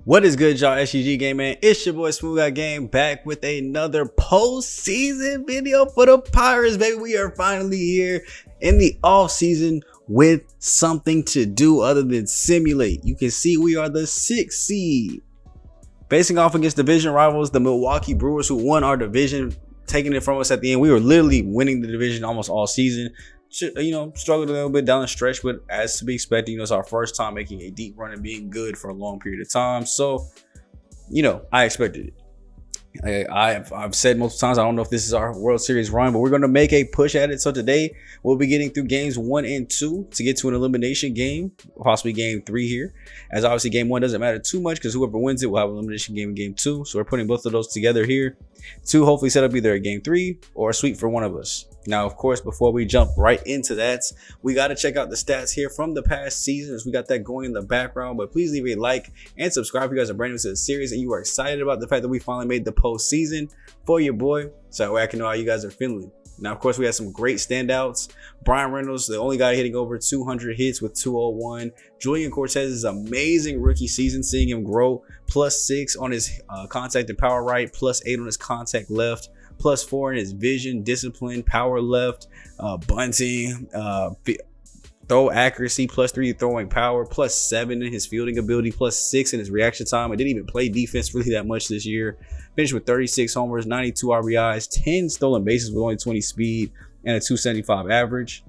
What is good, y'all? SmooveGotGame, man. It's your boy SmooveGotGame back with another postseason video for the Pirates, baby. We are finally here in the off season with something to do other than simulate. You can see we are the 6th seed, facing off against division rivals, the Milwaukee Brewers, who won our division, taking it from us at the end. We were literally winning the division almost all season. Struggled a little bit down the stretch, but as to be expected, it's our first time making a deep run and being good for a long period of time. So, I expected it. I've said multiple times, I don't know if this is our World Series run, but we're going to make a push at it. So today we'll be getting through games 1 and 2 to get to an elimination game, possibly game 3 here. As obviously game 1 doesn't matter too much because whoever wins it will have an elimination game in game 2. So we're putting both of those together here to hopefully set up either a game 3 or a sweep for one of us. Now, of course, before we jump right into that, we got to check out the stats here from the past seasons. We got that going in the background, but please leave a like and subscribe if you guys are brand new to the series and you are excited about the fact that we finally made the postseason for your boy, so that way I can know how you guys are feeling. Now, of course, we had some great standouts. Brian Reynolds, the only guy hitting over 200 hits with 201. Julian Cortez's amazing rookie season, seeing him grow, +6 on his contact and power right, +8 on his contact left, +4 in his vision, discipline, power left, bunting, throw accuracy, +3 throwing power, +7 in his fielding ability, +6 in his reaction time. I didn't even play defense really that much this year. Finished with 36 homers, 92 RBIs, 10 stolen bases with only 20 speed, and a 275 average.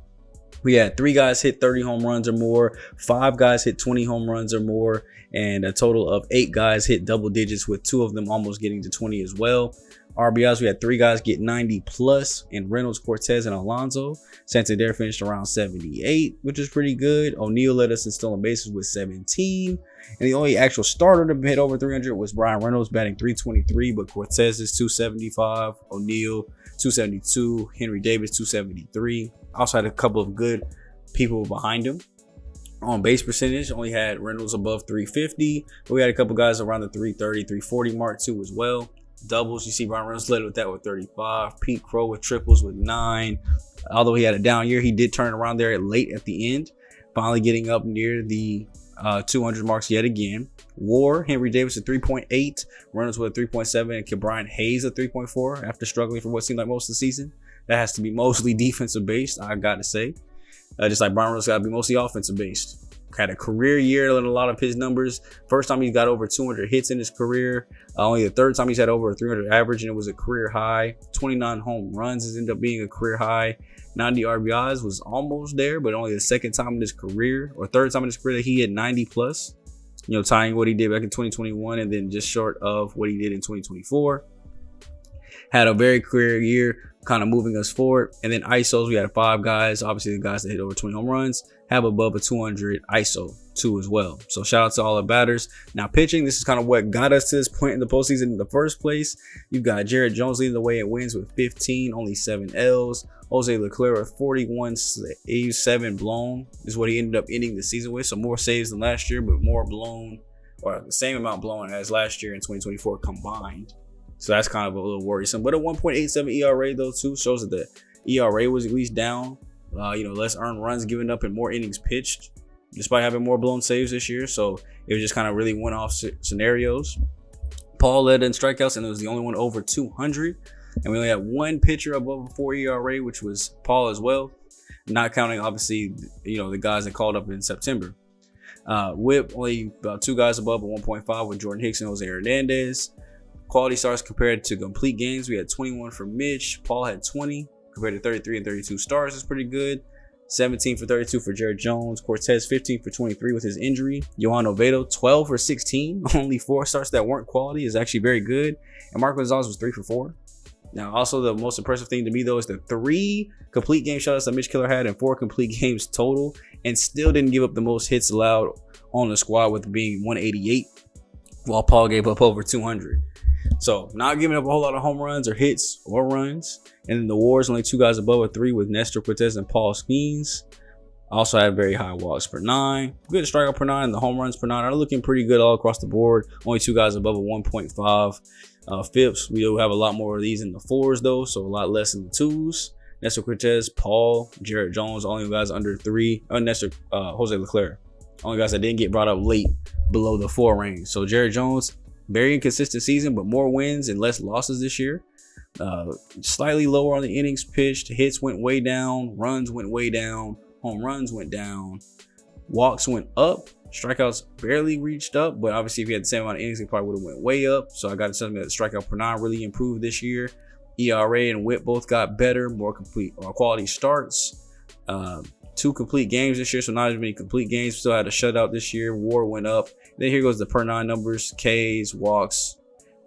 We had 3 guys hit 30 home runs or more, 5 guys hit 20 home runs or more, and a total of 8 guys hit double digits, with 2 of them almost getting to 20 as well. RBIs, we had 3 guys get 90 plus in Reynolds, Cortez, and Alonso. Santander finished around 78, which is pretty good. O'Neill led us in stolen bases with 17. And the only actual starter to hit over 300 was Brian Reynolds, batting 323, but Cortez is 275, O'Neill 272, Henry Davis 273. Also had a couple of good people behind him. On base percentage, only had Reynolds above 350, but we had a couple guys around the 330, 340 mark too as well. Doubles, you see Brian Reynolds led with that with 35. Pete Crow with triples with 9. Although he had a down year, he did turn around there late at the end, finally getting up near the 200 marks yet again. WAR, Henry Davis at 3.8, Reynolds with a 3.7, and Ke'Bryan Hayes at 3.4 after struggling for what seemed like most of the season. That has to be mostly defensive based, I gotta say. Just like Brian Reynolds got to be mostly offensive based. Had a career year in a lot of his numbers. First time he got over 200 hits in his career. Only the third time he's had over a 300 average, and it was a career high. 29 home runs has ended up being a career high. 90 RBIs was almost there, but only the second time in his career, or third time in his career, that he hit 90 plus. Tying what he did back in 2021, and then just short of what he did in 2024. Had a very career year, kind of moving us forward. And then ISOs, we had 5 guys. Obviously, the guys that hit over 20 home runs have above a 200 ISO too as well. So shout out to all the batters. Now pitching, this is kind of what got us to this point in the postseason in the first place. You've got Jared Jones leading the way in wins with 15, only 7 L's. Jose Leclerc with 41 saves, 7 blown is what he ended up ending the season with. So more saves than last year, but more blown, or the same amount blown as last year in 2024 combined. So that's kind of a little worrisome. But a 1.87 ERA though too shows that the ERA was at least down. Less earned runs given up and more innings pitched, despite having more blown saves this year. So it was just kind of really one-off scenarios. Paul led in strikeouts, and it was the only one over 200. And we only had 1 pitcher above a 4 ERA, which was Paul as well. Not counting, obviously, the guys that called up in September. WHIP, only about 2 guys above a 1.5 with Jordan Hicks and Jose Hernandez. Quality starts compared to complete games, we had 21 for Mitch. Paul had 20 compared to 33 and 32 stars. Is pretty good. 17 for 32 for Jared Jones. Cortez 15 for 23 with his injury. Johan Oviedo 12 for 16. Only 4 starts that weren't quality is actually very good. And Marco Gonzalez was 3 for 4. Now, also the most impressive thing to me though is the 3 complete game shutouts that Mitch Keller had and 4 complete games total, and still didn't give up the most hits allowed on the squad with being 188, while Paul gave up over 200. So not giving up a whole lot of home runs or hits or runs. And then the WARs, only 2 guys above a 3 with Nestor Cortez and Paul Skeens. Also had very high walks per 9. Good strikeout per 9. The home runs per 9 are looking pretty good all across the board. Only 2 guys above a 1.5. FIPS, we do have a lot more of these in the 4s though, so a lot less in the 2s. Nestor Cortez, Paul, Jared Jones, only guys under 3. Jose Leclerc. Only guys that didn't get brought up late below the 4 range. So Jared Jones, very inconsistent season, but more wins and less losses this year. Slightly lower on the innings pitched. Hits went way down. Runs went way down. Home runs went down. Walks went up. Strikeouts barely reached up, but obviously if he had the same amount of innings, he probably would have went way up. So I got to tell him that the strikeout per 9 really improved this year. ERA and WHIP both got better, more complete or quality starts. 2 complete games this year, so not as many complete games. Still had a shutout this year. WAR went up. Then here goes the per 9 numbers. Ks, walks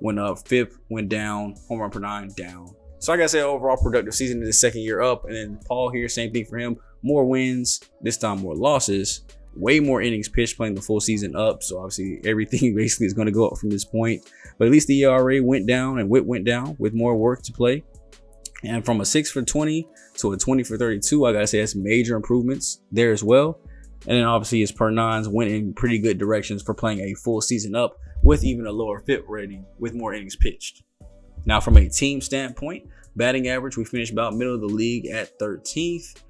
went up. FIP went down. Home run per 9 down. So like I said, overall productive season in the second year up. And then Paul here, same thing for him. More wins, this time more losses. Way more innings pitched, playing the full season up. So obviously everything basically is going to go up from this point. But at least the ERA went down and WHIP went down with more work to play. And from a 6 for 20 to a 20 for 32, I gotta say that's major improvements there as well. And then obviously his per 9s went in pretty good directions for playing a full season up with even a lower FIP rating with more innings pitched. Now from a team standpoint, batting average, we finished about middle of the league at 13th,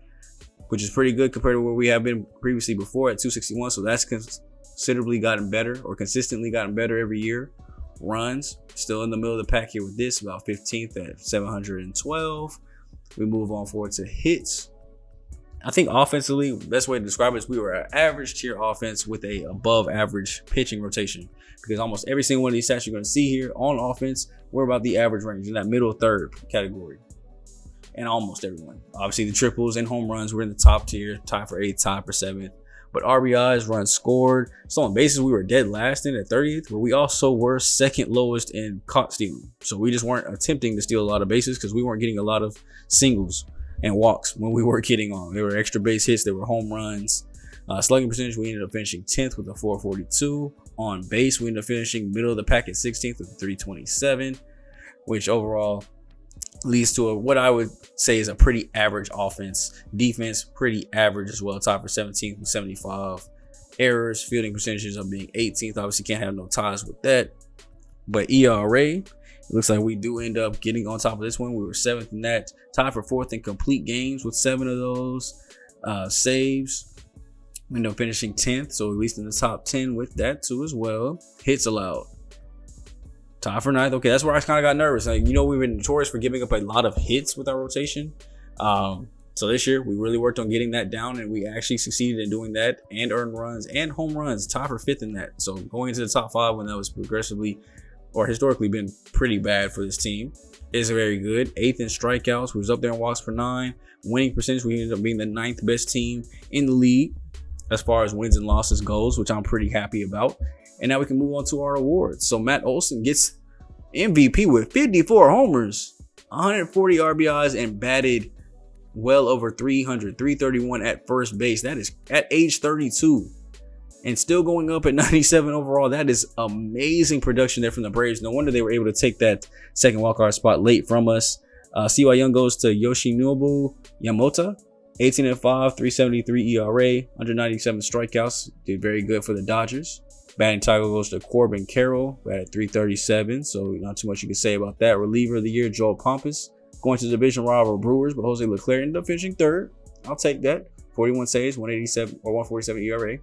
which is pretty good compared to where we have been previously before at 261. So that's considerably gotten better, or consistently gotten better every year. Runs, still in the middle of the pack here with this, about 15th at 712. We move on forward to hits. I think offensively, best way to describe it is we were an average tier offense with a above average pitching rotation, because almost every single one of these stats you're going to see here on offense, we're about the average range in that middle third category. And almost everyone. Obviously the triples and home runs were in the top tier, tied for 8th, tied for 7th. But RBIs, runs scored, stolen bases, we were dead last in at 30th, but we also were second lowest in caught stealing. So we just weren't attempting to steal a lot of bases because we weren't getting a lot of singles and walks when we were getting on. There were extra base hits, there were home runs. Slugging percentage, we ended up finishing 10th with a 442. On base, we ended up finishing middle of the pack at 16th with a 327, which overall leads to what I would say is a pretty average offense. Defense, pretty average as well. Tied for 17th with 75. Errors, fielding percentages of being 18th. Obviously can't have no ties with that. But ERA, it looks like we do end up getting on top of this one. We were 7th in that. Tied for 4th in complete games with 7 of those. Saves, we end up finishing 10th. So at least in the top 10 with that too as well. Hits allowed, tied for 9th. Okay, that's where I kind of got nervous. Like, you know, we've been notorious for giving up a lot of hits with our rotation. So this year we really worked on getting that down, and we actually succeeded in doing that, and earned runs and home runs, tied for 5th in that. So going into the top 5 when that was progressively or historically been pretty bad for this team is very good. 8th in strikeouts, we was up there in walks per 9. Winning percentage, we ended up being the 9th best team in the league as far as wins and losses goes, which I'm pretty happy about. And now we can move on to our awards. So Matt Olson gets MVP with 54 homers, 140 RBIs, and batted well over 300, 331 at first base. That is at age 32 and still going up at 97 overall. That is amazing production there from the Braves. No wonder they were able to take that second wildcard spot late from us. CY Young goes to Yoshinobu Yamota, 18-5, 373 ERA, 197 strikeouts. Did very good for the Dodgers. Batting title goes to Corbin Carroll, batted 337, so not too much you can say about that. Reliever of the year, Joel Pompous, going to the division rival Brewers, but Jose Leclerc ended up finishing 3rd. I'll take that. 41 saves, 187 or 147 ERA.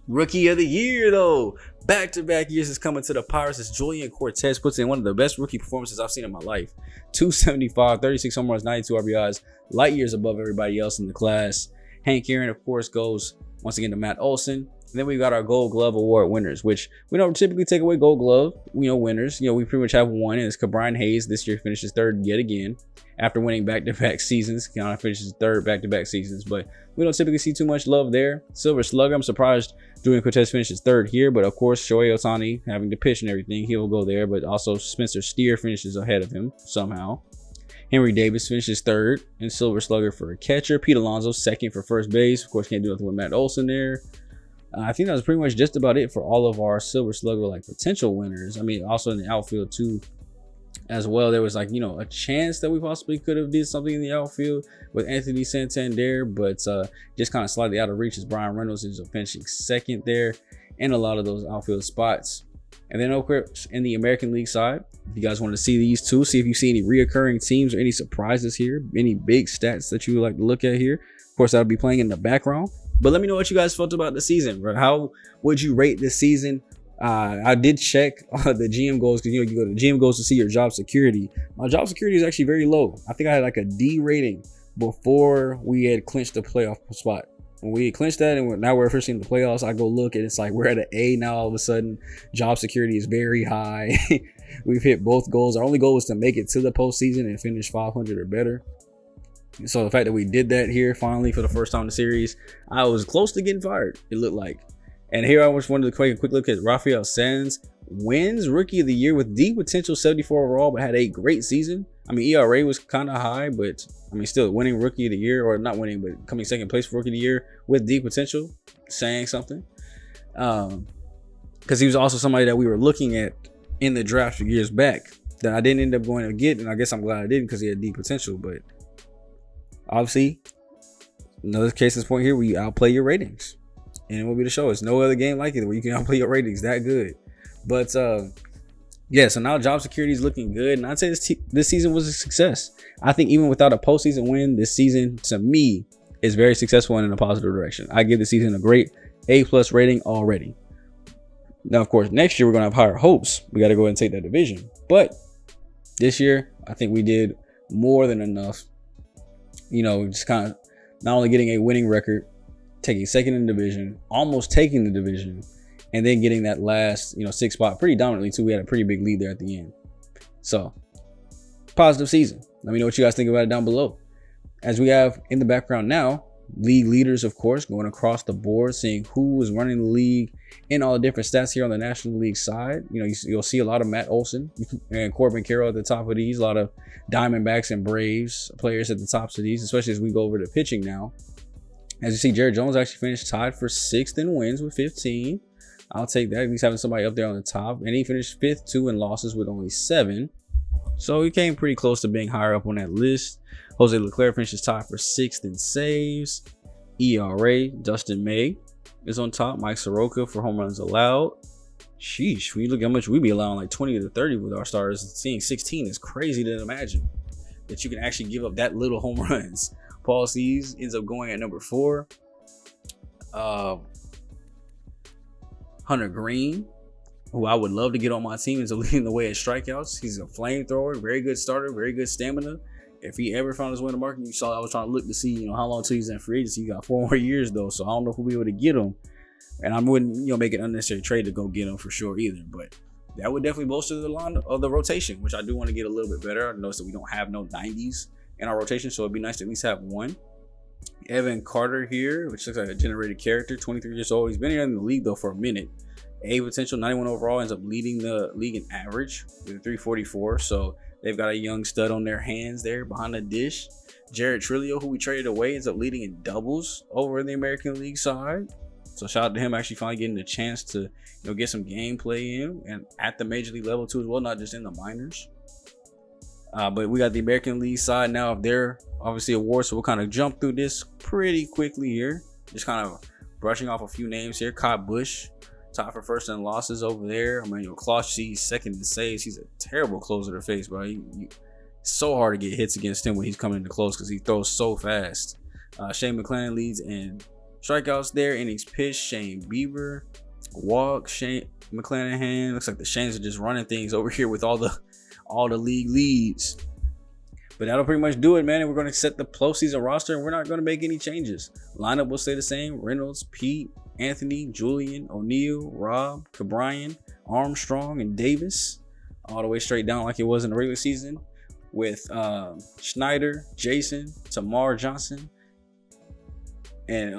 Rookie of the year, though, back-to-back years is coming to the Pirates as Julian Cortez puts in one of the best rookie performances I've seen in my life. 275, 36 home runs, 92 RBIs, light years above everybody else in the class. Hank Aaron, of course, goes once again to Matt Olson. And then we got our Gold Glove Award winners, which we don't typically take away Gold Glove, winners. We pretty much have one, and it's Brian Hayes. This year finishes 3rd yet again after winning back-to-back seasons. Kind of finishes 3rd back-to-back seasons, but we don't typically see too much love there. Silver Slugger, I'm surprised Julian Cortez finishes 3rd here, but of course Shohei Ohtani having to pitch and everything, he will go there. But also Spencer Steer finishes ahead of him somehow. Henry Davis finishes 3rd and Silver Slugger for a catcher. Pete Alonso 2nd for first base. Of course, can't do nothing with Matt Olson there. I think that was pretty much just about it for all of our Silver Slugger potential winners. I mean, also in the outfield too as well. There was a chance that we possibly could have did something in the outfield with Anthony Santander, but just kind of slightly out of reach as Brian Reynolds is finishing 2nd there in a lot of those outfield spots. And then of course in the American League side, if you guys want to see these two, see if you see any reoccurring teams or any surprises here, any big stats that you would like to look at here. Of course, I'll be playing in the background. But let me know what you guys felt about the season, bro. How would you rate this season? I did check the GM goals because you go to GM goals to see your job security. My job security is actually very low. I think I had like a D rating before we had clinched the playoff spot. When we clinched that and now we're officially in the playoffs, I go look and it's like we're at an A now. All of a sudden, job security is very high. We've hit both goals. Our only goal was to make it to the postseason and finish 500 or better. So the fact that we did that here finally for the first time in the series, I was close to getting fired, it looked like. And here I just wanted to take a quick look at Rafael Sands. Wins Rookie of the Year with deep potential, 74 overall, but had a great season. I mean, ERA was kind of high, but I mean, still winning Rookie of the Year, or not winning, but coming second place for Rookie of the Year with deep potential, saying something. Because he was also somebody that we were looking at in the draft years back that I didn't end up going to get, and I guess I'm glad I didn't because he had deep potential. But obviously, another case in point here, we outplay your ratings. And it will be the show. It's no other game like it where you can outplay your ratings that good. But yeah, so now job security is looking good. And I'd say this season was a success. I think even without a postseason win, this season to me is very successful and in a positive direction. I give the season a great A+ rating already. Now, of course, next year we're going to have higher hopes. We got to go ahead and take that division. But this year, I think we did more than enough. You know, just kind of not only getting a winning record, taking second in the division, almost taking the division, and then getting that last, sixth spot pretty dominantly too. We had a pretty big lead there at the end. So, positive season. Let me know what you guys think about it down below. As we have in the background now, league leaders, of course, going across the board, seeing who is running the league in all the different stats here on the National League side. You'll see a lot of Matt Olson and Corbin Carroll at the top of these, a lot of Diamondbacks and Braves players at the tops of these, especially as we go over to pitching now. As you see, Jared Jones actually finished tied for 6th in wins with 15. I'll take that. He's having somebody up there on the top. And he finished 5th, 2 in losses with only 7. So he came pretty close to being higher up on that list. Jose Leclerc finishes tied for 6th in saves. ERA, Dustin May is on top. Mike Soroka for home runs allowed. Sheesh, when you look at how much we be allowing, like 20 to 30 with our starters, seeing 16 is crazy to imagine that you can actually give up that little home runs. Paul Sees ends up going at number 4. Hunter Green, who I would love to get on my team, is leading the way at strikeouts. He's a flamethrower, very good starter, very good stamina. If he ever found his way to market, you saw I was trying to look to see, how long till he's in free agency. He got 4 more years though, so I don't know if we'll be able to get him. And I wouldn't, make an unnecessary trade to go get him for sure either. But that would definitely bolster the line of the rotation, which I do want to get a little bit better. I noticed that we don't have no 90s in our rotation, so it'd be nice to at least have one. Evan Carter here, which looks like a generated character, 23 years old. He's been here in the league though for a minute. A potential, 91 overall, ends up leading the league in average with a 344. So they've got a young stud on their hands there behind the dish. Jared Trillo, who we traded away, ends up leading in doubles over in the American League side. So shout out to him actually finally getting the chance to get some gameplay in and at the major league level too as well, not just in the minors. But we got the American League side now of their obviously awards, so we'll kind of jump through this pretty quickly here. Just kind of brushing off a few names here. Kyle Busch, tied for 1st in losses over there. Klaus C's 2nd in saves. He's a terrible closer to face, bro. It's so hard to get hits against him when he's coming into close because he throws so fast. Shane McClanahan leads in strikeouts there. Innings pitched, Shane Bieber. Walk, Shane McClanahan. Looks like the Shanes are just running things over here with all the league leads. But that'll pretty much do it, man. And we're going to set the postseason roster, and we're not going to make any changes. Lineup will stay the same. Reynolds, Pete, Anthony, Julian, O'Neill, Rob, Cabrian, Armstrong, and Davis. All the way straight down like it was in the regular season. With Schneider, Jason, Tamar Johnson, and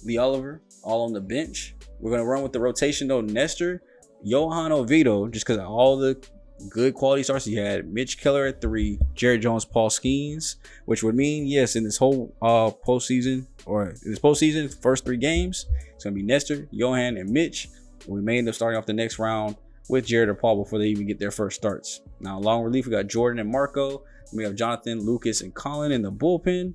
Lee Oliver all on the bench. We're going to run with the rotation, though. Nestor, Johan Oviedo, just because of all the good quality starts he had. Mitch Keller at 3, Jared Jones, Paul Skeens, which would mean, yes, in this whole postseason, first 3 games, it's going to be Nestor, Johan, and Mitch. We may end up starting off the next round with Jared or Paul before they even get their first starts. Now, long relief, we got Jordan and Marco. We have Jonathan, Lucas, and Colin in the bullpen.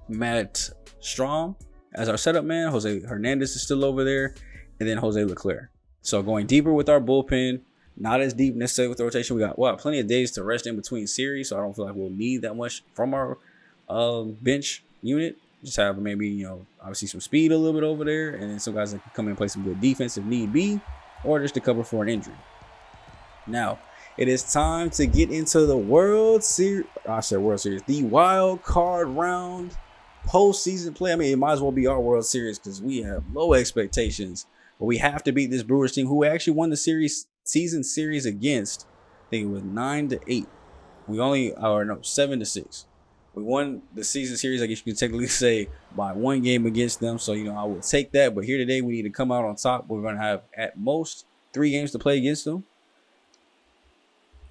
Matt Strom as our setup man. Jose Hernandez is still over there. And then Jose Leclerc. So going deeper with our bullpen. Not as deep necessarily with the rotation. We got plenty of days to rest in between series, so I don't feel like we'll need that much from our bench unit. Just have maybe, you know, obviously some speed a little bit over there, and then some guys that can come in and play some good defense if need be, or just to cover for an injury. Now, it is time to get into the World Series. I said World Series, the wild card round postseason play. I mean, it might as well be our World Series because we have low expectations, but we have to beat this Brewers team who actually won the season series against. I think it was 9-8. We only, or no, 7-6. We won the season series, I guess you can technically say, by 1 game against them. So, you know, I will take that. But here today, we need to come out on top. We're going to have at most 3 games to play against them.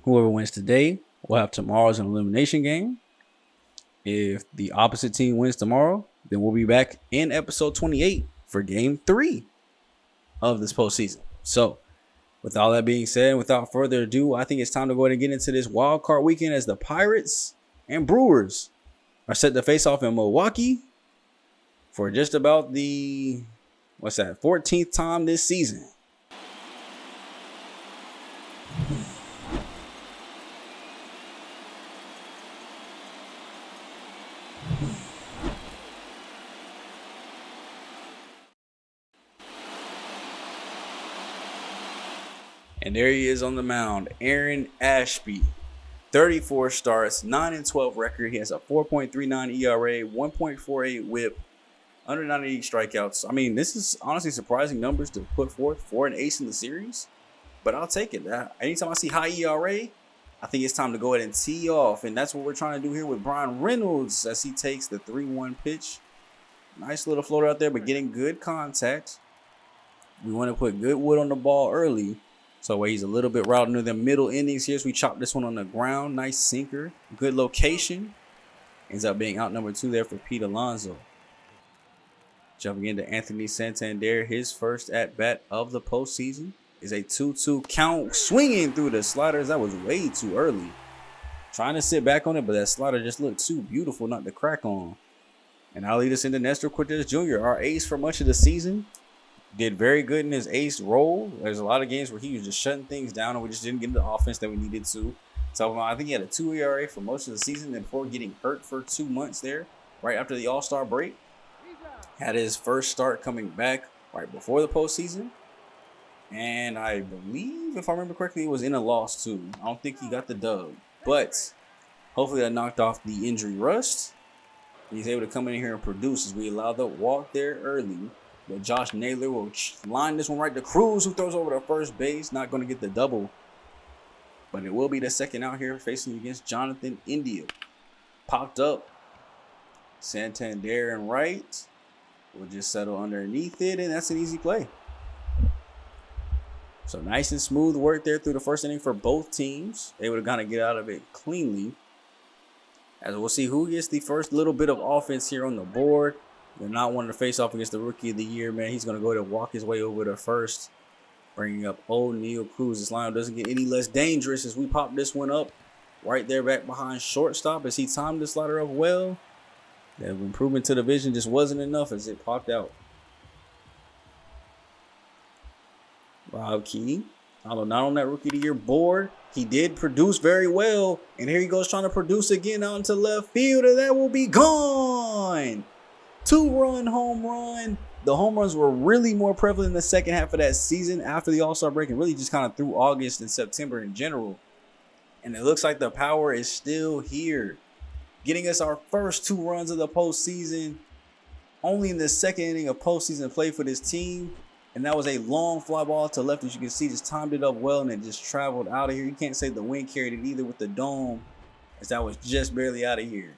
Whoever wins today will have tomorrow's an elimination game. If the opposite team wins tomorrow, then we'll be back in episode 28 for game 3 of this postseason. So, with all that being said, without further ado, I think it's time to go ahead and get into this wild card weekend as the Pirates and Brewers are set to face off in Milwaukee for just about the, 14th time this season. And there he is on the mound, Aaron Ashby. 34 starts, 9-12 record. He has a 4.39 ERA, 1.48 WHIP, under 90 strikeouts. I mean, this is honestly surprising numbers to put forth for an ace in the series, but I'll take it. Anytime I see high ERA, I think it's time to go ahead and tee off, and that's what we're trying to do here with Brian Reynolds as he takes the 3-1 pitch. Nice little floater out there, but getting good contact. We want to put good wood on the ball early. So he's a little bit routed into the middle innings here. So we chop this one on the ground. Nice sinker. Good location. Ends up being out number 2 there for Pete Alonso. Jumping into Anthony Santander. His first at-bat of the postseason is a 2-2 count. Swinging through the sliders. That was way too early. Trying to sit back on it, but that slider just looked too beautiful not to crack on. And I'll lead us into Nestor Cortez Jr., our ace for much of the season. Did very good in his ace role. There's a lot of games where he was just shutting things down and we just didn't get the offense that we needed to. So I think he had a 2 ERA for most of the season and before getting hurt for 2 months there, right after the All-Star break. Had his first start coming back right before the postseason. And I believe, if I remember correctly, it was in a loss too. I don't think he got the dub. But hopefully that knocked off the injury rust. And he's able to come in here and produce as we allow the walk there early. But Josh Naylor will line this one right to Cruz, who throws over to first base. Not going to get the double. But it will be the second out here facing against Jonathan India. Popped up. Santander and right. We'll just settle underneath it, and that's an easy play. So nice and smooth work there through the first inning for both teams. Able to kind of get out of it cleanly. As we'll see who gets the first little bit of offense here on the board. They're not wanting to face off against the Rookie of the Year, man. He's going to go ahead and walk his way over to first, bringing up O'Neal Cruz. This lineup doesn't get any less dangerous as we pop this one up right there back behind shortstop as he timed the slider up well. The improvement to the vision just wasn't enough as it popped out. Rob Key, although not on that Rookie of the Year board, he did produce very well. And here he goes trying to produce again out into left field, and that will be gone. 2-run home run. The home runs were really more prevalent in the second half of that season after the All-Star break and really just kind of through August and September in general. And it looks like the power is still here. Getting us our first 2 runs of the postseason. Only in the second inning of postseason play for this team. And that was a long fly ball to left, as you can see, just timed it up well and it just traveled out of here. You can't say the wind carried it either with the dome, as that was just barely out of here.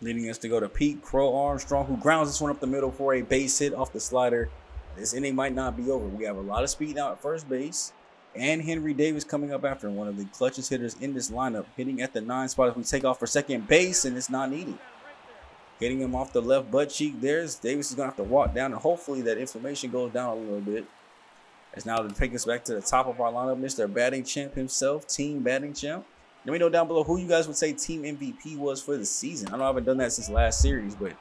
Leading us to go to Pete Crow Armstrong, who grounds this one up the middle for a base hit off the slider. This inning might not be over. We have a lot of speed now at first base. And Henry Davis coming up after one of the clutchest hitters in this lineup. Hitting at the 9 spot as we take off for second base, and it's not needed. Getting him off the left butt cheek there. Davis is going to have to walk down, and hopefully that inflammation goes down a little bit. As now to take us back to the top of our lineup, Mr. Batting Champ himself, Team Batting Champ. Let me know down below who you guys would say Team MVP was for the season. I know I haven't done that since last series, but if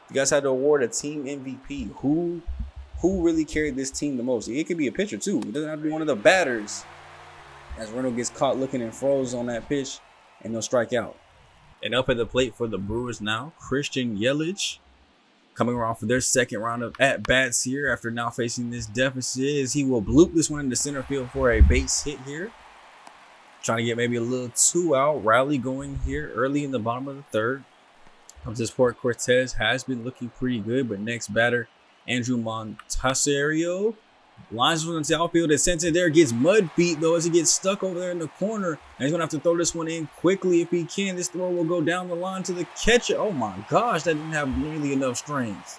you guys had to award a Team MVP, who really carried this team the most? It could be a pitcher too. It doesn't have to be one of the batters. As Reynolds gets caught looking and froze on that pitch, and they'll strike out. And up at the plate for the Brewers now, Christian Yelich, coming around for their second round of at-bats here after now facing this deficit, as he will bloop this one into center field for a base hit here. Trying to get maybe a little 2-out rally going here early in the bottom of the third. Comes this Port Cortez, has been looking pretty good, but next batter, Andrew Montaserio, lines one into the outfield and sends it there, gets mud feet though as he gets stuck over there in the corner. And he's gonna have to throw this one in quickly if he can. This throw will go down the line to the catcher. Oh my gosh, that didn't have nearly enough strength.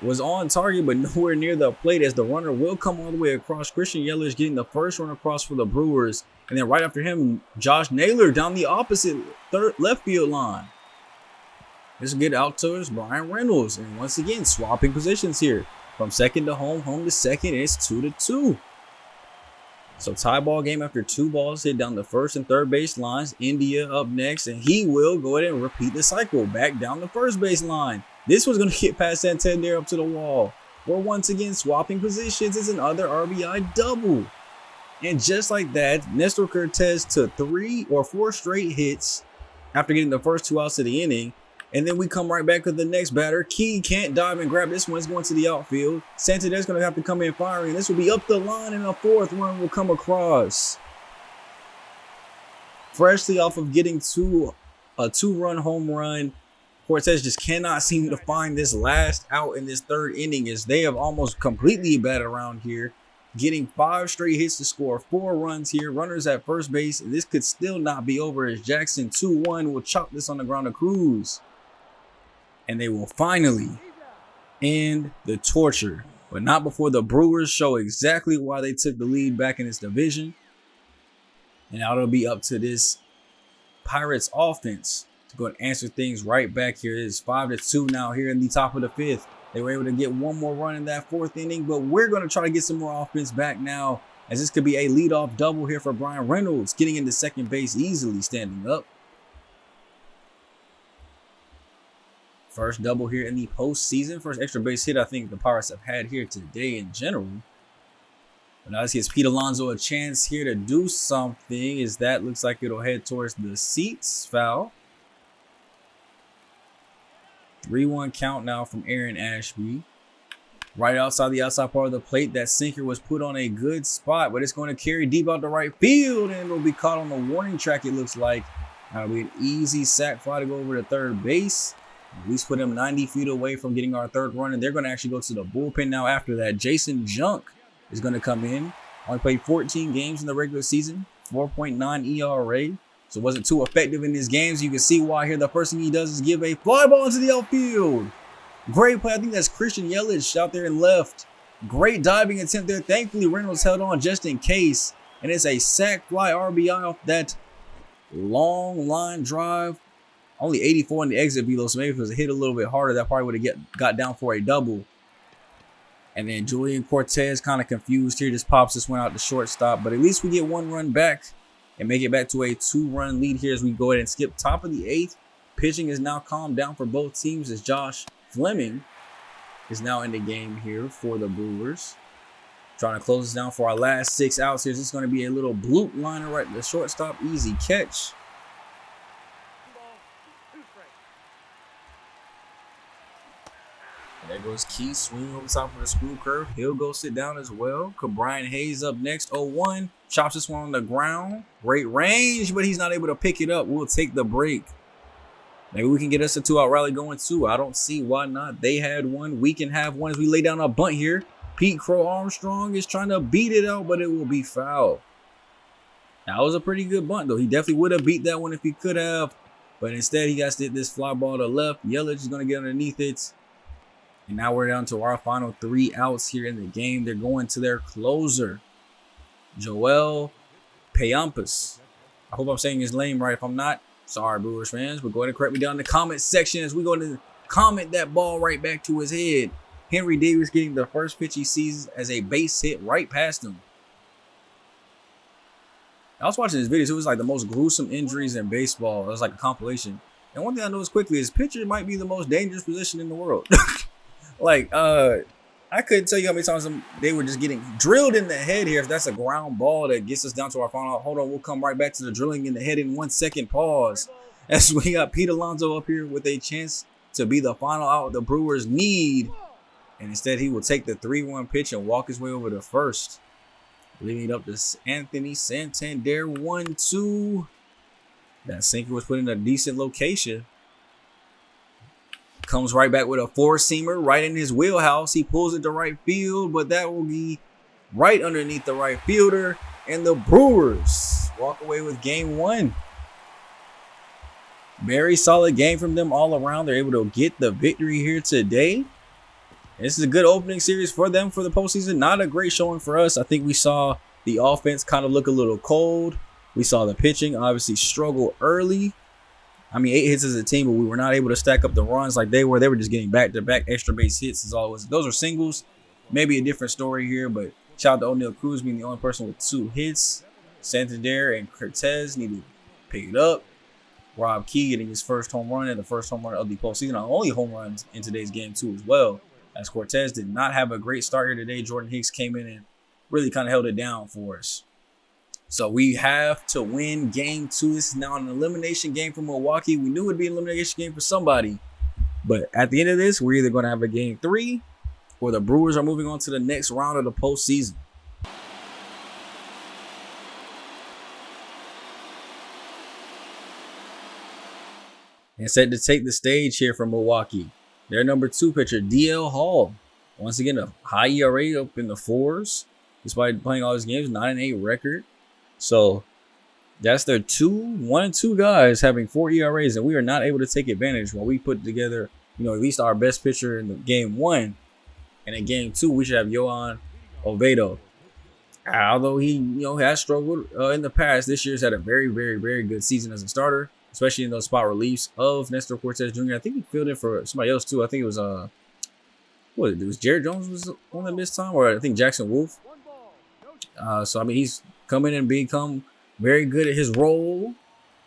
Was on target, but nowhere near the plate as the runner will come all the way across. Christian Yelich getting the first run across for the Brewers. And then right after him, Josh Naylor down the opposite left field line. This will get out towards Brian Reynolds. And once again, swapping positions here. From second to home, home to second, it's 2-2. So tie ball game after 2 balls hit down the first and third base lines. India up next, and he will go ahead and repeat the cycle back down the first base line. This was going to get past Santander up to the wall. We're once again swapping positions. It's another RBI double. And just like that, Nestor Cortez took 3 or 4 straight hits after getting the first 2 outs of the inning. And then we come right back to the next batter. Key can't dive and grab this one. It's going to the outfield. Santander's going to have to come in firing. This will be up the line, and a 4th run will come across. Freshly off of getting a 2-run home run, Cortez just cannot seem to find this last out in this 3rd inning, as they have almost completely batted around here. Getting 5 straight hits to score 4 runs here. Runners at first base. This could still not be over, as Jackson 2-1 will chop this on the ground to Cruz. And they will finally end the torture, but not before the Brewers show exactly why they took the lead back in this division. And now it'll be up to this Pirates offense to go and answer things right back here. It is 5-2 now here in the top of the 5th. They were able to get 1 more run in that 4th inning, but we're going to try to get some more offense back now, as this could be a leadoff double here for Brian Reynolds, getting into second base easily, standing up. First double here in the postseason. First extra base hit I think the Pirates have had here today in general. But now this gives Pete Alonso a chance here to do something, as that looks like it'll head towards the seats. Foul. 3-1 count now from Aaron Ashby. Right outside the outside part of the plate. That sinker was put on a good spot, but it's going to carry deep out to right field, and it'll be caught on the warning track, it looks like. That'll be an easy sac fly to go over to third base. At least put him 90 feet away from getting our 3rd run, and they're going to actually go to the bullpen now after that. Jason Junk is going to come in. Only played 14 games in the regular season, 4.9 ERA. So wasn't too effective in his games. You can see why here. The first thing he does is give a fly ball into the outfield. Great play. I think that's Christian Yelich out there in left. Great diving attempt there. Thankfully, Reynolds held on just in case. And it's a sac fly RBI off that long line drive. Only 84 in the exit velo, so maybe if it was hit a little bit harder, that probably would have got down for a double. And then Julian Cortez kind of confused here, just pops this one out to shortstop. But at least we get 1 run back and make it back to a 2-run lead here as we go ahead and skip top of the 8th. Pitching is now calmed down for both teams, as Josh Fleming is now in the game here for the Brewers. Trying to close this down for our last 6 outs here. This is going to be a little bloop liner right to the shortstop. Easy catch. There goes Key, swing over the top of the screw curve. He'll go sit down as well. Brian Hayes up next, 0-1. Chops this one on the ground. Great range, but he's not able to pick it up. We'll take the break. Maybe we can get us a 2-out rally going too. I don't see why not. They had one. We can have one as we lay down a bunt here. Pete Crow Armstrong is trying to beat it out, but it will be foul. That was a pretty good bunt, though. He definitely would have beat that one if he could have. But instead, he got to hit this fly ball to left. Yelich is going to get underneath it. And now we're down to our final 3 outs here in the game. They're going to their closer, Joel Payampas. I hope I'm saying his name right. If I'm not, sorry, Brewers fans. But go ahead and correct me down in the comment section as we go to comment that ball right back to his head. Henry Davis getting the first pitch he sees as a base hit right past him. I was watching this video. It was like the most gruesome injuries in baseball. It was like a compilation. And one thing I noticed quickly is pitcher might be the most dangerous position in the world. Like, I couldn't tell you how many times they were just getting drilled in the head here. If that's a ground ball that gets us down to our final. Hold on, we'll come right back to the drilling in the head in 1 second. Pause. as we got Pete Alonso up here with a chance to be the final out the Brewers need. And instead, he will take the 3-1 pitch and walk his way over to first, leaving it up to Anthony Santander. 1-2. That sinker was put in a decent location. Comes right back with a four-seamer right in his wheelhouse. He pulls it to right field, but that will be right underneath the right fielder. And the Brewers walk away with game 1. Very solid game from them all around. They're able to get the victory here today. This is a good opening series for them for the postseason. Not a great showing for us. I think we saw the offense kind of look a little cold. We saw the pitching obviously struggle early. I mean, 8 hits as a team, but we were not able to stack up the runs like they were. They were just getting back-to-back extra base hits is all it was. Those are singles. Maybe a different story here, but shout out to O'Neal Cruz being the only person with 2 hits. Santander and Cortez need to pick it up. Rob Key getting his first home run and the first home run of the postseason. Not only home runs in today's game, too, as well. As Cortez did not have a great start here today. Jordan Hicks came in and really kind of held it down for us. So we have to win game 2. This is now an elimination game for Milwaukee. We knew it would be an elimination game for somebody. But at the end of this, we're either going to have a game 3 or the Brewers are moving on to the next round of the postseason. And set to take the stage here for Milwaukee. Their number 2 pitcher, DL Hall. Once again, a high ERA up in the 4s. Despite playing all his games, 9-8 record. So that's their 1 and 2 guys having 4 ERAs, and we are not able to take advantage while we put together, at least our best pitcher in the game 1. And in game 2, we should have Johan Oviedo. Although he, has struggled in the past, this year's had a very, very, very good season as a starter, especially in those spot reliefs of Nestor Cortez Jr. I think he filled in for somebody else too. I think it was it was Jared Jones was on him this time, or I think Jackson Wolf. So I mean, he's come in and become very good at his role,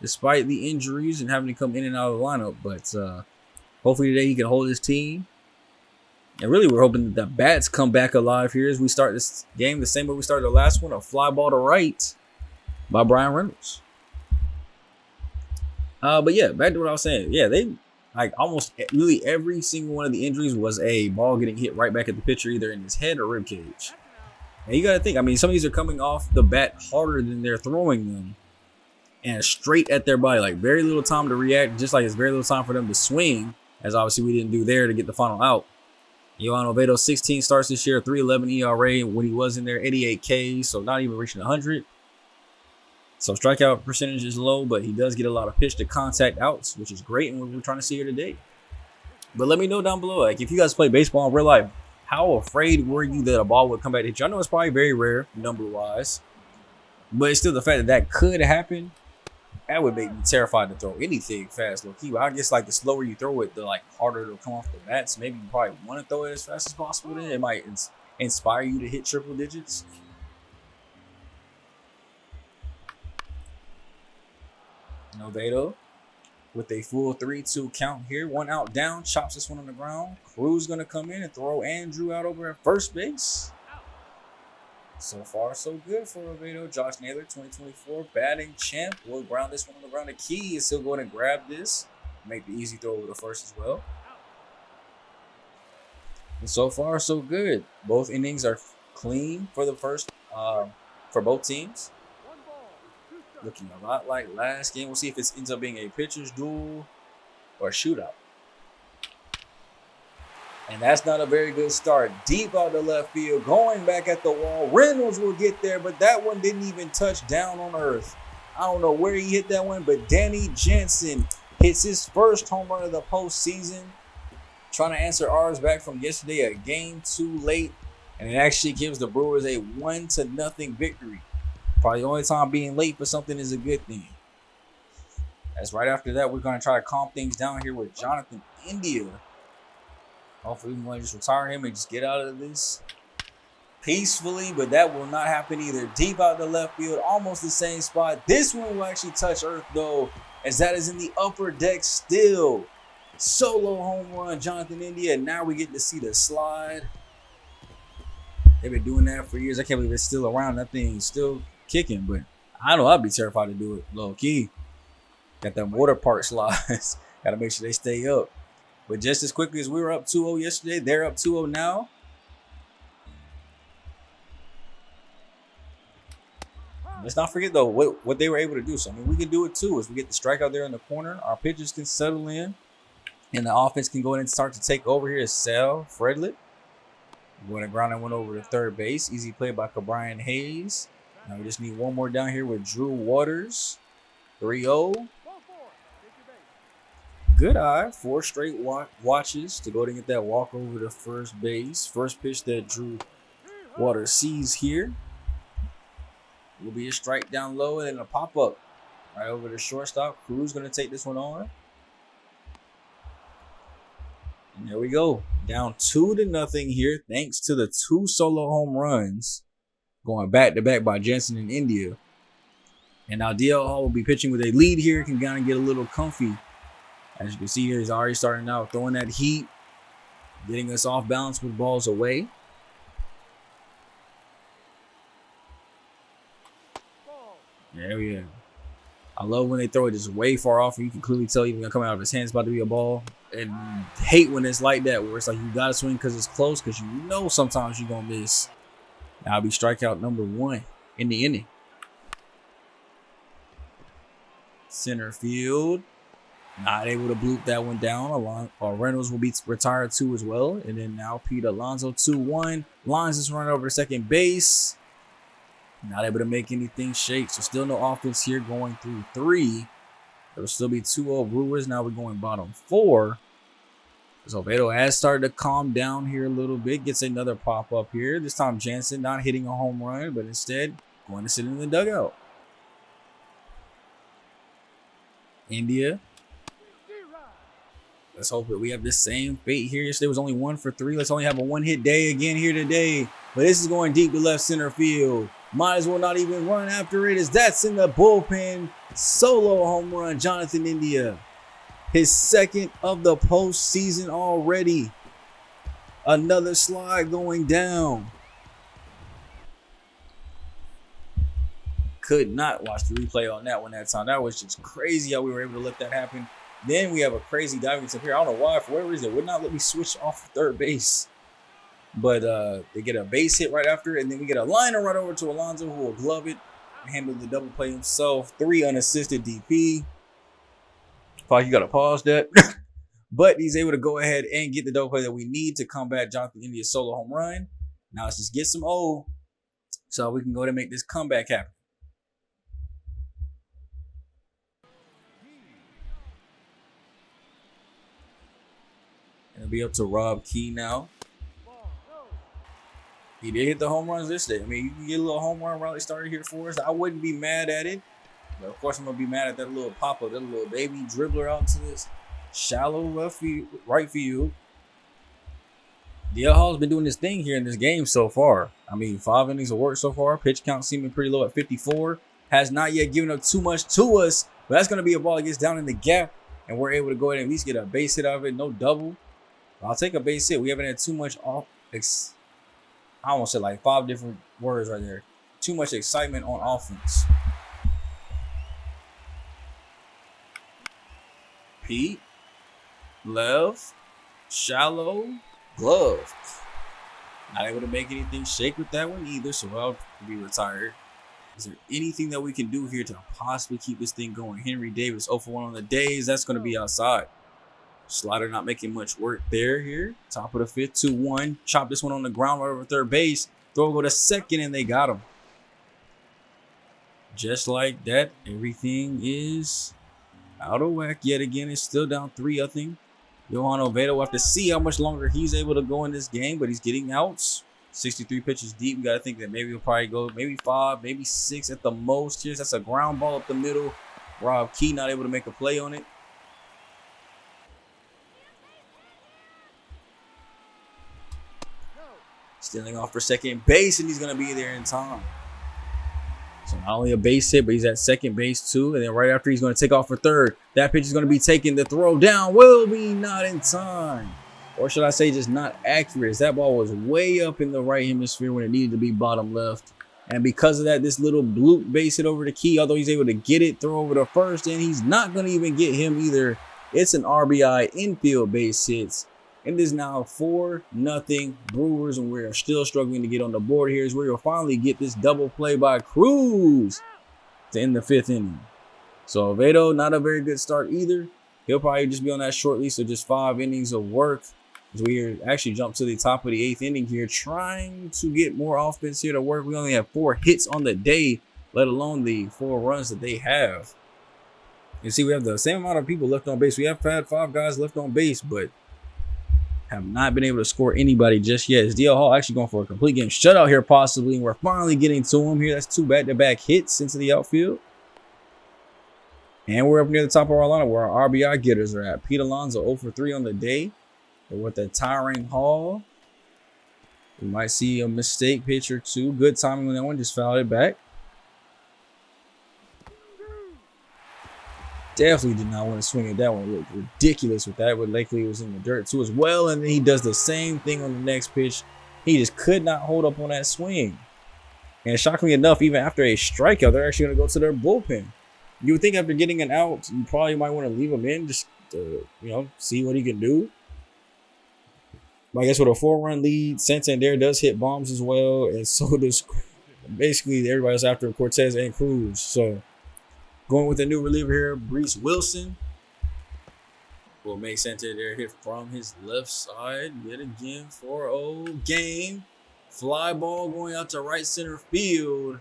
despite the injuries and having to come in and out of the lineup. But hopefully today he can hold his team. And really, we're hoping that the bats come back alive here as we start this game the same way we started the last one. A fly ball to right by Brian Reynolds. But yeah, back to what I was saying. Yeah, they almost really every single one of the injuries was a ball getting hit right back at the pitcher, either in his head or rib cage. And you got to think, I mean, some of these are coming off the bat harder than they're throwing them and straight at their body. Like, very little time to react, just like it's very little time for them to swing, as obviously we didn't do there to get the final out. Johan Oviedo, 16 starts this year, 3.11 ERA. When he was in there, 88 Ks, so not even reaching 100. So strikeout percentage is low, but he does get a lot of pitch to contact outs, which is great and what we're trying to see here today. But let me know down below, like, if you guys play baseball in real life, how afraid were you that a ball would come back to hit you? I know it's probably very rare, number-wise. But it's still the fact that that could happen, that would make me terrified to throw anything fast, low-key. But I guess, like, the slower you throw it, the, harder it'll come off the bat. So maybe you probably want to throw it as fast as possible. Then it might inspire you to hit triple digits. Oviedo with a full 3-2 count here. 1 out down, chops this one on the ground. Cruz going to come in and throw Andrew out over at first base. So far, so good for Oviedo. Josh Naylor, 2024 batting champ. Will ground this one on the ground. The key is still going to grab this. Make the easy throw over the first as well. And so far, so good. Both innings are clean for the first, for both teams. Looking a lot like last game. We'll see if it ends up being a pitcher's duel or a shootout. And that's not a very good start. Deep out the left field, going back at the wall. Reynolds will get there, but that one didn't even touch down on earth. I don't know where he hit that one, but Danny Jansen hits his first home run of the postseason. Trying to answer ours back from yesterday, a game too late. And it actually gives the Brewers a 1-0 victory. Probably the only time being late for something is a good thing. As right after that, we're going to try to calm things down here with Jonathan India. Hopefully, we want to just retire him and just get out of this peacefully, but that will not happen either. Deep out the left field, almost the same spot. This one will actually touch earth, though, as that is in the upper deck still. Solo home run, Jonathan India. Now we get to see the slide. They've been doing that for years. I can't believe it's still around. That thing's still kicking, but I know I'd be terrified to do it low key. Got them water park slides. Got to make sure they stay up. But just as quickly as we were up 2-0 yesterday, they're up 2-0 now. Let's not forget, though, what they were able to do. So, I mean, we can do it, too. As we get the strikeout there in the corner, our pitchers can settle in. And the offense can go in and start to take over here. Is Sal Fredlet. Going to ground and went over to third base. Easy play by Cabrian Hayes. Now we just need one more down here with Drew Waters. 3-0. Good eye. 4 straight watches to go to get that walk over to first base. First pitch that Drew Waters sees here will be a strike down low and then a pop-up right over to shortstop. Cruz going to take this one on. And there we go. Down 2-0 here thanks to the 2 solo home runs going back-to-back by Jensen in India. And now DL Hall will be pitching with a lead here. Can kind of get a little comfy. As you can see here, he's already starting out throwing that heat, getting us off balance with balls away. There we go. I love when they throw it just way far off and you can clearly tell even coming out of his hands about to be a ball. And hate when it's like that where it's like you got to swing because it's close because you know sometimes you're going to miss. That'll be strikeout number 1 in the inning. Center field. Not able to bloop that one down. Reynolds will be retired too as well. And then now Pete Alonso 2-1. Lines is running over to second base. Not able to make anything shake. So still no offense here going through 3. There will still be 2-0 Brewers. Now we're going bottom 4. So Oviedo has started to calm down here a little bit. Gets another pop up here. This time Jansen not hitting a home run, but instead going to sit in the dugout. India. Let's hope that we have the same fate here. Yesterday was only 1 for 3. Let's only have a 1-hit day again here today. But this is going deep to left center field. Might as well not even run after it as that's in the bullpen. Solo home run, Jonathan India. His 2nd of the postseason already. Another slide going down. Could not watch the replay on that one that time. That was just crazy how we were able to let that happen. Then we have a crazy diving tip here. I don't know why. For whatever reason, it would not let me switch off third base. But they get a base hit right after it. And then we get a liner right over to Alonso who will glove it. Handle the double play himself. 3 unassisted DP. Probably you got to pause that. But he's able to go ahead and get the double play that we need to combat Jonathan India's solo home run. Now let's just get some O so we can go ahead and make this comeback happen. It'll be up to Rob Key now. He did hit the home runs this day. I mean, you can get a little home run rally started here for us. I wouldn't be mad at it. But of course, I'm going to be mad at that little pop-up, that little baby dribbler out to this shallow left field, right field. DL Hall's been doing this thing here in this game so far. I mean, 5 innings of work so far. Pitch count seeming pretty low at 54. Has not yet given up too much to us. But that's going to be a ball that gets down in the gap. And we're able to go ahead and at least get a base hit out of it. No double. I'll take a base hit. We haven't had too much off. I almost said like 5 different words right there. Too much excitement on offense. Pete. Left. Shallow. Glove. Not able to make anything shake with that one either, so I'll be retired. Is there anything that we can do here to possibly keep this thing going? Henry Davis 0 for 1 on the days. That's going to be outside. Slider not making much work there here. Top of the 5th, 2-1. Chop this one on the ground right over third base. Throw go to second, and they got him. Just like that, everything is out of whack yet again. It's still down 3-0. Johan Oviedo will have to see how much longer he's able to go in this game, but he's getting outs. 63 pitches deep. We got to think that maybe he'll probably go maybe 5, maybe 6 at the most. Here, that's a ground ball up the middle. Rob Key not able to make a play on it. Stealing off for second base, and he's going to be there in time. So not only a base hit, but he's at second base too. And then right after, he's going to take off for third. That pitch is going to be taken. The throw down will be not in time. Or should I say just not accurate, as that ball was way up in the right hemisphere when it needed to be bottom left. And because of that, this little bloop base hit over the key, although he's able to get it, throw over the first, and he's not going to even get him either. It's an RBI infield base hits. And it is now 4-0 Brewers, and we're still struggling to get on the board here. Is where you'll finally get this double play by Cruz to end the 5th inning. So Oviedo, not a very good start either. He'll probably just be on that short lease of just 5 innings of work. As we actually jump to the top of the 8th inning here, trying to get more offense here to work. We only have 4 hits on the day, let alone the 4 runs that they have. You see, we have the same amount of people left on base. We have had 5 guys left on base, but have not been able to score anybody just yet. Is DL Hall actually going for a complete game shutout here possibly, and we're finally getting to him here. That's 2 back-to-back hits into the outfield. And we're up near the top of our lineup where our RBI getters are at. Pete Alonso 0 for 3 on the day. But with the tiring Hall, we might see a mistake pitch or two. Good timing on that one, just fouled it back. Definitely did not want to swing at that one. It looked ridiculous with that, but likely it was in the dirt too as well. And then he does the same thing on the next pitch. He just could not hold up on that swing. And shockingly enough, even after a strikeout, they're actually going to go to their bullpen. You would think after getting an out, you probably might want to leave him in just to, see what he can do. But I guess with a 4-run lead, Santander does hit bombs as well, and so does basically everybody's after Cortez and Cruz. So going with a new reliever here, Brees Wilson will make Santander hit from his left side yet again. 4-0 game. Fly ball going out to right center field.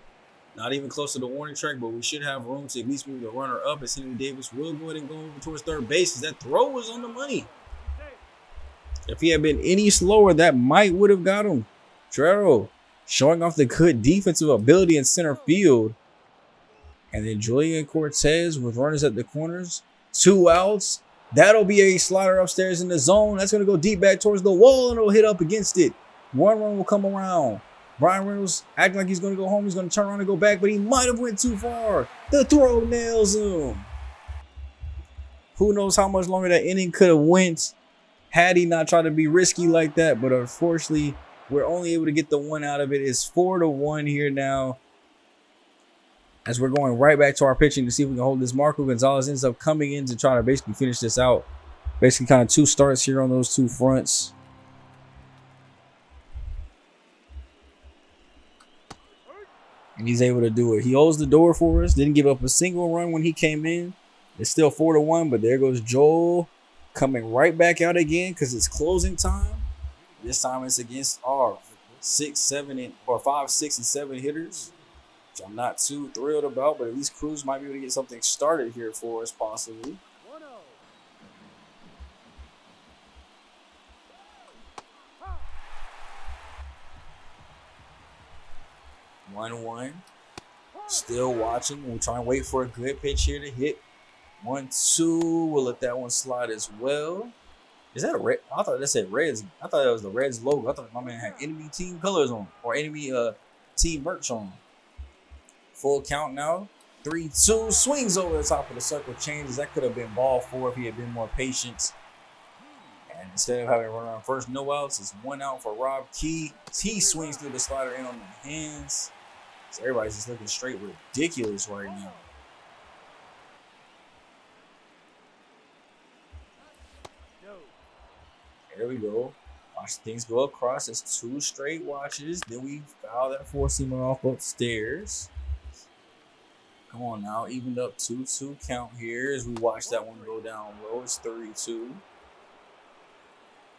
Not even close to the warning track, but we should have room to at least move the runner up as Henry Davis will go ahead and go over towards third base. That throw was on the money. If he had been any slower, that might would have got him. Trero showing off the good defensive ability in center field. And then Julian Cortez with runners at the corners. 2 outs. That'll be a slider upstairs in the zone. That's going to go deep back towards the wall, and it'll hit up against it. 1 run will come around. Brian Reynolds acting like he's going to go home. He's going to turn around and go back, but he might have went too far. The throw nails him. Who knows how much longer that inning could have went had he not tried to be risky like that. But unfortunately, we're only able to get the 1 out of it. It's 4-1 here now, as we're going right back to our pitching to see if we can hold this. Marco Gonzalez ends up coming in to try to basically finish this out. Basically kind of 2 starts here on those 2 fronts. And he's able to do it. He holds the door for us. Didn't give up a single run when he came in. It's still 4-1, but there goes Joel coming right back out again because it's closing time. This time it's against our 5, 6, and 7 hitters, which I'm not too thrilled about, but at least Cruz might be able to get something started here for us possibly. 1-1. Still watching. We'll try and wait for a good pitch here to hit. 1-2. We'll let that one slide as well. Is that a red? I thought that said Reds. I thought that was the Reds logo. I thought my man had enemy team colors on, or enemy team merch on. Full count now. 3-2. Swings over the top of the circle. Changes. That could have been ball 4 if he had been more patient. And instead of having a runner on first, no outs, it's 1 out for Rob Key. He swings through the slider in on the hands. So everybody's just looking straight ridiculous right now. There we go. Watch things go across. That's 2 straight watches. Then we foul that 4-seamer off upstairs. Come on now. Evened up 2-2 count here as we watch that one go down low. It's 3-2.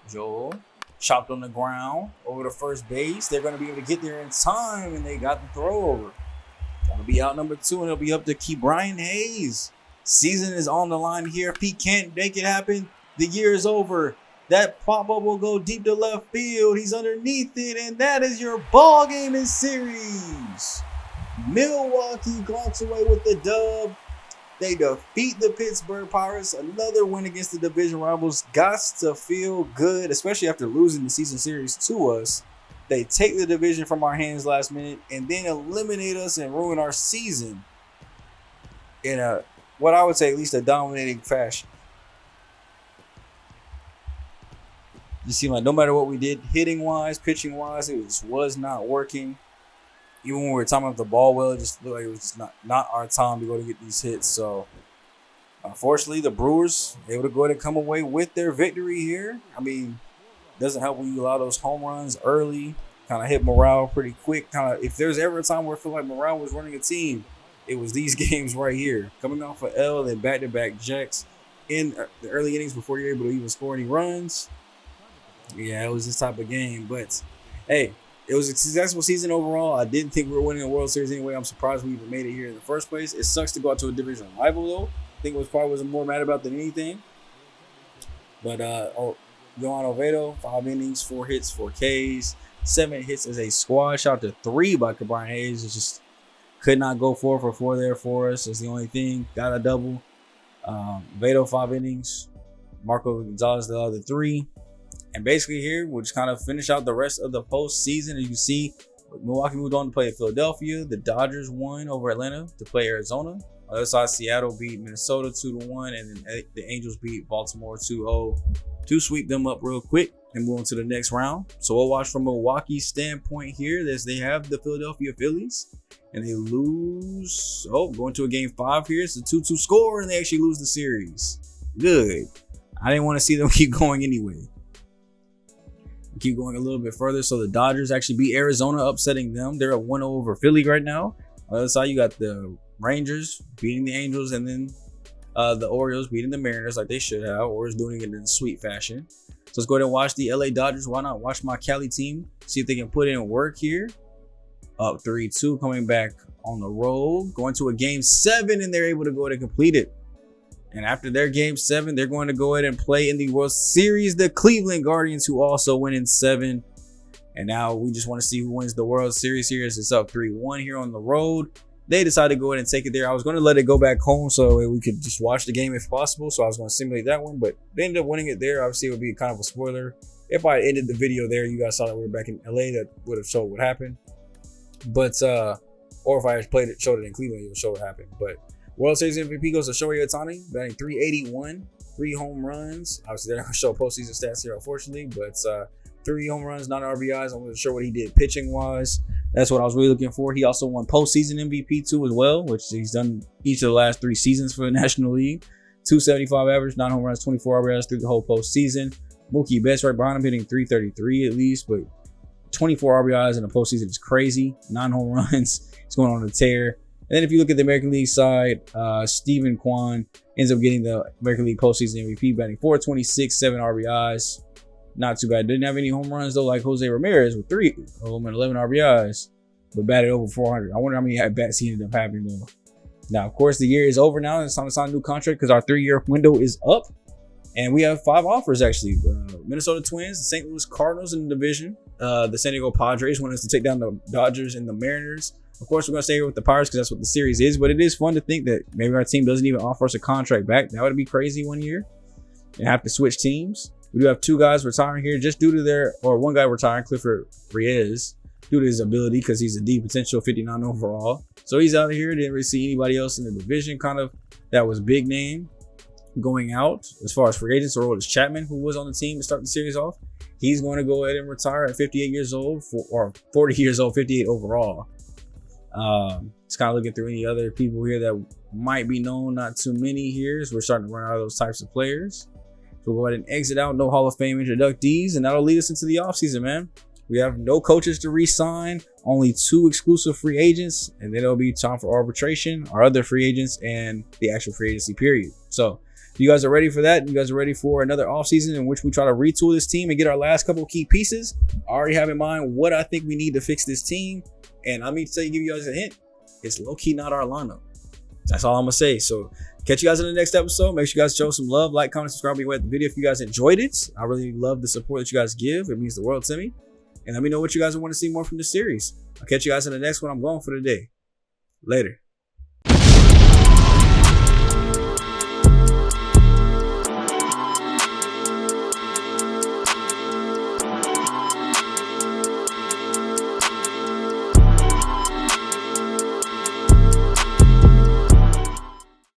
Joel chopped on the ground over to first base. They're going to be able to get there in time, and they got the throw over. That'll be out number 2, and it'll be up to Key Brian Hayes. Season is on the line here. If he can't make it happen, the year is over. That pop-up will go deep to left field. He's underneath it, and that is your ball game in series. Milwaukee walks away with the dub. They defeat the Pittsburgh Pirates. Another win against the division rivals. Got to feel good, especially after losing the season series to us. They take the division from our hands last minute and then eliminate us and ruin our season in a, what I would say, at least a dominating fashion. You seem like no matter what we did, hitting-wise, pitching-wise, it was not working. even when we were timing up the ball well, it just looked like it was just not our time to go to get these hits. So unfortunately, the Brewers able to go ahead and come away with their victory here. I mean, it doesn't help when you allow those home runs early, kind of hit morale pretty quick. Kind of, if there's ever a time where I feel like morale was running a team, it was these games right here. Coming off of L and back-to-back jacks in the early innings before you're able to even score any runs. Yeah, it was this type of game. But, hey, it was a successful season overall. I didn't think we were winning a World Series anyway. I'm surprised we even made it here in the first place. It sucks to go out to a division rival, though. I think it was probably was more mad about than anything. But Johan Oviedo, 5 innings, 4 hits, 4 Ks, 7 hits as a squad. Shout out to 3 by Cabrian Hayes. It just could not go 4 for 4 there for us. That's the only thing. Got a double. Oviedo, 5 innings. Marco Gonzalez, the other 3. And basically here, we'll just kind of finish out the rest of the postseason. As you can see, Milwaukee moved on to play Philadelphia. The Dodgers won over Atlanta to play Arizona. On the other side, Seattle beat Minnesota 2-1, and then the Angels beat Baltimore 2-0 to sweep them up real quick and move on to the next round. So we'll watch from Milwaukee's standpoint here as they have the Philadelphia Phillies, and they lose. Oh, going to a game 5 here. It's a 2-2 score, and they actually lose the series. Good. I didn't want to see them keep going anyway. Keep going a little bit further. So the Dodgers actually beat Arizona, upsetting them. They're at 1-0 over Philly right now. On the other side, you got the Rangers beating the Angels, and then the Orioles beating the Mariners like they should have. Orioles doing it in sweet fashion. So let's go ahead and watch the LA Dodgers. Why not watch my Cali team? See if they can put in work here. Up 3-2, coming back on the road. Going to a game 7, and they're able to go ahead and complete it. And after their game 7, they're going to go ahead and play in the World Series, the Cleveland Guardians, who also win in 7. And now we just want to see who wins the World Series here as it's up 3-1 here on the road. They decided to go ahead and take it there. I was going to let it go back home so we could just watch the game if possible. So I was going to simulate that one, but they ended up winning it there. Obviously, it would be kind of a spoiler. If I ended the video there, you guys saw that we were back in LA, that would have showed what happened. But, or if I played it, showed it in Cleveland, it would show what happened. But World Series MVP goes to Shohei Ohtani, batting .381, 3 home runs. Obviously, they're not going to show postseason stats here, unfortunately, but 3 home runs, 9 RBIs. I wasn't sure what he did pitching-wise. That's what I was really looking for. He also won postseason MVP too as well, which he's done each of the last 3 seasons for the National League. 275 average, 9 home runs, 24 RBIs through the whole postseason. Mookie Betts right behind him, hitting .333 at least, but 24 RBIs in the postseason is crazy. 9 home runs. He's going on a tear. And then if you look at the American League side, Steven Kwan ends up getting the American League postseason MVP, batting .426, 7 RBIs. Not too bad. Didn't have any home runs though, like Jose Ramirez with 3 home and 11 RBIs, but batted over 400. I wonder how many at bats he ended up having though. Now, of course, the year is over now. It's time to sign a new contract because our 3-year window is up, and we have 5 offers actually. Minnesota Twins, the St. Louis Cardinals in the division, the San Diego Padres want us to take down the Dodgers and the Mariners. Of course, we're going to stay here with the Pirates because that's what the series is, but it is fun to think that maybe our team doesn't even offer us a contract back. That would be crazy one year and have to switch teams. We do have 2 guys retiring here just due to one guy retiring, Clifford Reyes, due to his ability because he's a D potential 59 overall. So he's out of here. Didn't really see anybody else in the division kind of that was big name going out as far as free agents. Or was Chapman, who was on the team to start the series off. He's going to go ahead and retire at 58 years old or 40 years old, 58 overall. Just kind of looking through any other people here that might be known. Not too many here as we're starting to run out of those types of players. So we'll go ahead and exit out. No Hall of Fame inductees, and that'll lead us into the offseason, man. We have no coaches to re-sign, only 2 exclusive free agents, and then it'll be time for arbitration, our other free agents, and the actual free agency period. So if you guys are ready for that, you guys are ready for another offseason in which we try to retool this team and get our last couple of key pieces. I already have in mind what I think we need to fix this team, and I'm going to give you guys a hint. It's low-key not our lineup. That's all I'm going to say. So catch you guys in the next episode. Make sure you guys show some love, like, comment, subscribe, be aware of the video if you guys enjoyed it. I really love the support that you guys give. It means the world to me. And let me know what you guys want to see more from this series. I'll catch you guys in the next one. I'm going for the day. Later.